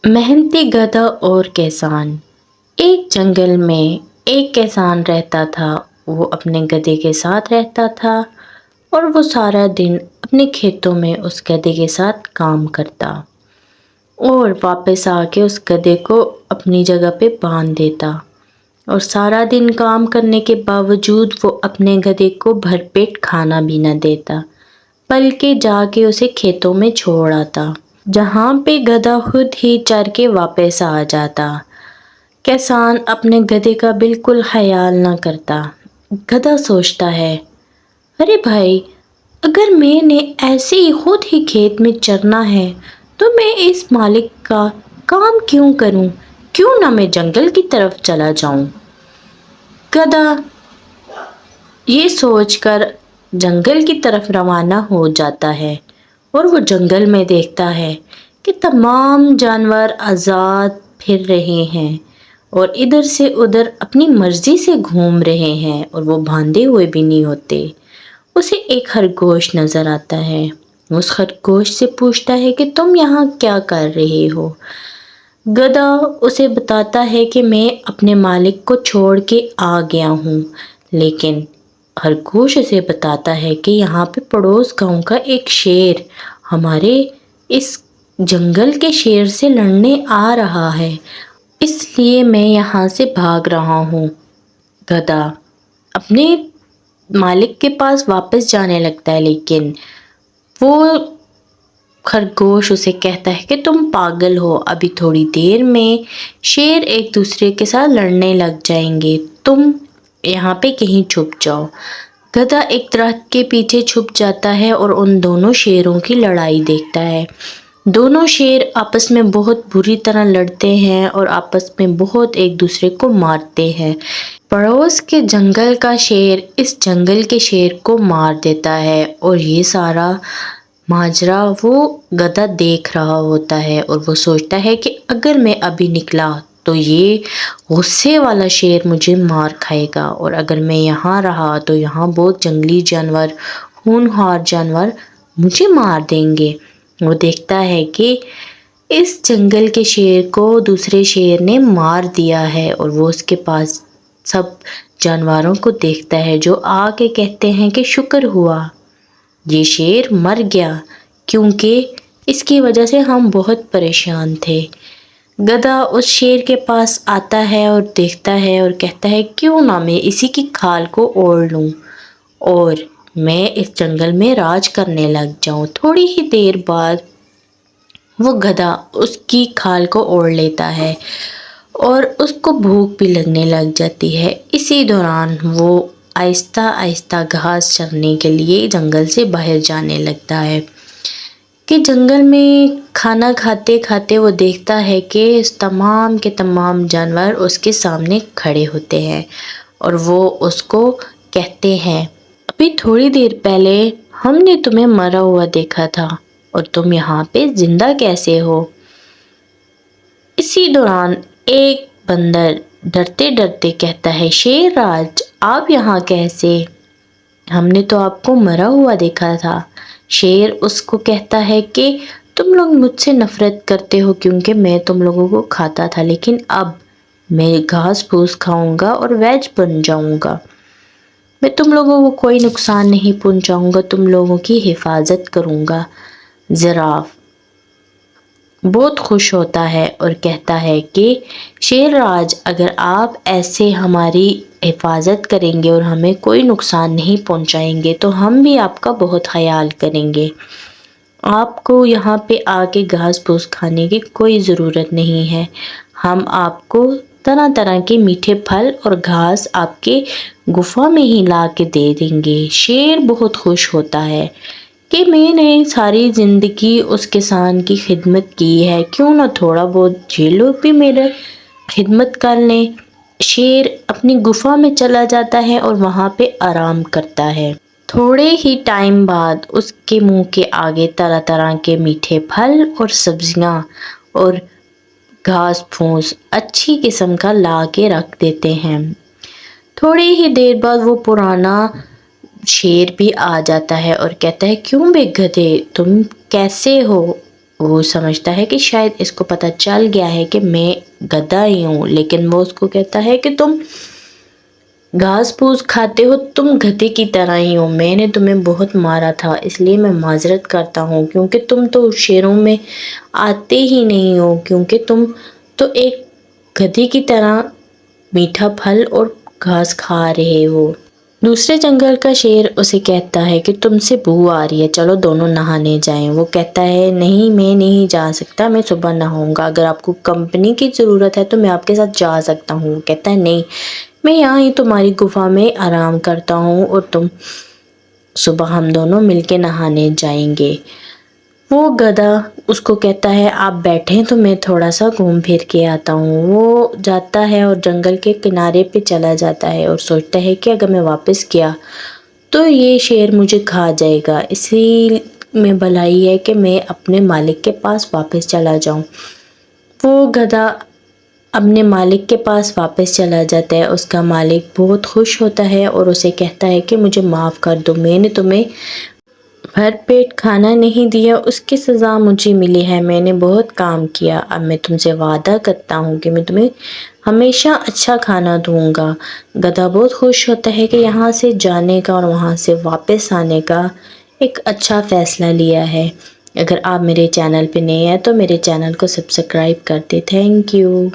मेहनती गधा और किसान। एक जंगल में एक किसान रहता था। वो अपने गधे के साथ रहता था और वो सारा दिन अपने खेतों में उस गधे के साथ काम करता और वापस आके उस गधे को अपनी जगह पे बांध देता। और सारा दिन काम करने के बावजूद वो अपने गधे को भरपेट खाना भी न देता, बल्कि जाके उसे खेतों में छोड़ आता, जहाँ पे गधा खुद ही चर के वापस आ जाता। किसान अपने गधे का बिल्कुल ख्याल न करता। गधा सोचता है, अरे भाई, अगर मैंने ऐसे ही खुद ही खेत में चरना है तो मैं इस मालिक का काम क्यों करूं? क्यों ना मैं जंगल की तरफ चला जाऊं। गधा ये सोचकर जंगल की तरफ रवाना हो जाता है और वो जंगल में देखता है कि तमाम जानवर आज़ाद फिर रहे हैं और इधर से उधर अपनी मर्जी से घूम रहे हैं और वो बांधे हुए भी नहीं होते। उसे एक खरगोश नजर आता है। उस खरगोश से पूछता है कि तुम यहाँ क्या कर रहे हो। गधा उसे बताता है कि मैं अपने मालिक को छोड़ के आ गया हूँ, लेकिन खरगोश उसे बताता है कि यहाँ पे पड़ोस गांव का एक शेर हमारे इस जंगल के शेर से लड़ने आ रहा है, इसलिए मैं यहाँ से भाग रहा हूँ। गधा अपने मालिक के पास वापस जाने लगता है, लेकिन वो खरगोश उसे कहता है कि तुम पागल हो, अभी थोड़ी देर में शेर एक दूसरे के साथ लड़ने लग जाएंगे, तुम यहाँ पे कहीं छुप जाओ। गधा एक दरख्त के पीछे छुप जाता है और उन दोनों शेरों की लड़ाई देखता है। दोनों शेर आपस में बहुत बुरी तरह लड़ते हैं और आपस में बहुत एक दूसरे को मारते हैं। पड़ोस के जंगल का शेर इस जंगल के शेर को मार देता है और ये सारा माजरा वो गधा देख रहा होता है और वो सोचता है कि अगर मैं अभी निकला तो ये गुस्से वाला शेर मुझे मार खाएगा, और अगर मैं यहाँ रहा तो यहाँ बहुत जंगली जानवर, खूंखार जानवर मुझे मार देंगे। वो देखता है कि इस जंगल के शेर को दूसरे शेर ने मार दिया है और वो उसके पास सब जानवरों को देखता है, जो आके कहते हैं कि शुक्र हुआ ये शेर मर गया, क्योंकि इसकी वजह से हम बहुत परेशान थे। गधा उस शेर के पास आता है और देखता है और कहता है, क्यों ना मैं इसी की खाल को ओढ़ लूं और मैं इस जंगल में राज करने लग जाऊं। थोड़ी ही देर बाद वो गधा उसकी खाल को ओढ़ लेता है और उसको भूख भी लगने लग जाती है। इसी दौरान वो आहिस्ता आहिस्ता घास चरने के लिए जंगल से बाहर जाने लगता है। कि जंगल में खाना खाते खाते वो देखता है कि तमाम के तमाम जानवर उसके सामने खड़े होते हैं और वो उसको कहते हैं, अभी थोड़ी देर पहले हमने तुम्हें मरा हुआ देखा था और तुम यहाँ पे जिंदा कैसे हो। इसी दौरान एक बंदर डरते डरते कहता है, शेरराज आप यहाँ कैसे? हमने तो आपको मरा हुआ देखा था। शेर उसको कहता है कि तुम लोग मुझसे नफरत करते हो क्योंकि मैं तुम लोगों को खाता था, लेकिन अब मैं घास फूस खाऊंगा और वेज बन जाऊंगा। मैं तुम लोगों को कोई नुकसान नहीं पहुंचाऊंगा, तुम लोगों की हिफाजत करूंगा। जिराफ बहुत खुश होता है और कहता है कि शेरराज, अगर आप ऐसे हमारी हिफाजत करेंगे और हमें कोई नुकसान नहीं पहुंचाएंगे तो हम भी आपका बहुत ख्याल करेंगे। आपको यहाँ पे आके घास फूस खाने की कोई ज़रूरत नहीं है। हम आपको तरह तरह के मीठे फल और घास आपके गुफा में ही ला के दे देंगे। शेर बहुत खुश होता है कि मैंने सारी ज़िंदगी उस किसान की खिदमत की है, क्यों ना थोड़ा बहुत ये लोग भी मेरे खिदमत कर लें। शेर अपनी गुफा में चला जाता है और वहाँ पे आराम करता है। थोड़े ही टाइम बाद उसके मुंह के आगे तरह तरह के मीठे फल और सब्जियाँ और घास फूस अच्छी किस्म का ला के रख देते हैं। थोड़ी ही देर बाद वो पुराना शेर भी आ जाता है और कहता है, क्यों बे गधे, तुम कैसे हो? وہ سمجھتا ہے کہ شاید اس کو پتہ چل گیا ہے کہ میں گدھا ہی ہوں، لیکن وہ اس کو کہتا ہے کہ تم گھاس پھوس کھاتے ہو، تم گدھے کی طرح ہی ہو، میں نے تمہیں بہت مارا تھا، اس لیے میں معذرت کرتا ہوں، کیونکہ تم تو شیروں میں آتے ہی نہیں ہو، کیونکہ تم تو ایک گدھے کی طرح میٹھا پھل اور گھاس کھا رہے ہو۔ دوسرے جنگل کا شیر اسے کہتا ہے کہ تم سے بو آ رہی ہے، چلو دونوں نہانے جائیں۔ وہ کہتا ہے نہیں، میں نہیں جا سکتا، میں صبح نہاؤں گا، اگر آپ کو کمپنی کی ضرورت ہے تو میں آپ کے ساتھ جا سکتا ہوں۔ وہ کہتا ہے نہیں، میں یہاں ہی تمہاری گفا میں آرام کرتا ہوں اور صبح ہم دونوں مل کے نہانے جائیں گے۔ وہ گدھا اس کو کہتا ہے آپ بیٹھیں تو میں تھوڑا سا گھوم پھر کے آتا ہوں۔ وہ جاتا ہے اور جنگل کے کنارے پہ چلا جاتا ہے اور سوچتا ہے کہ اگر میں واپس گیا تو یہ شیر مجھے کھا جائے گا، اسی میں بھلائی ہے کہ میں اپنے مالک کے پاس واپس چلا جاؤں۔ وہ گدھا اپنے مالک کے پاس واپس چلا جاتا ہے، اس کا مالک بہت خوش ہوتا ہے اور اسے کہتا ہے کہ مجھے معاف کر دو، میں نے تمہیں بھر پیٹ کھانا نہیں دیا، اس کی سزا مجھے ملی ہے، میں نے بہت کام کیا، اب میں تم سے وعدہ کرتا ہوں کہ میں تمہیں ہمیشہ اچھا کھانا دوں گا۔ گدھا بہت خوش ہوتا ہے کہ یہاں سے جانے کا اور وہاں سے واپس آنے کا ایک اچھا فیصلہ لیا ہے۔ اگر آپ میرے چینل پہ نئے ہیں تو میرے چینل کو سبسکرائب کر دیں۔ Thank you.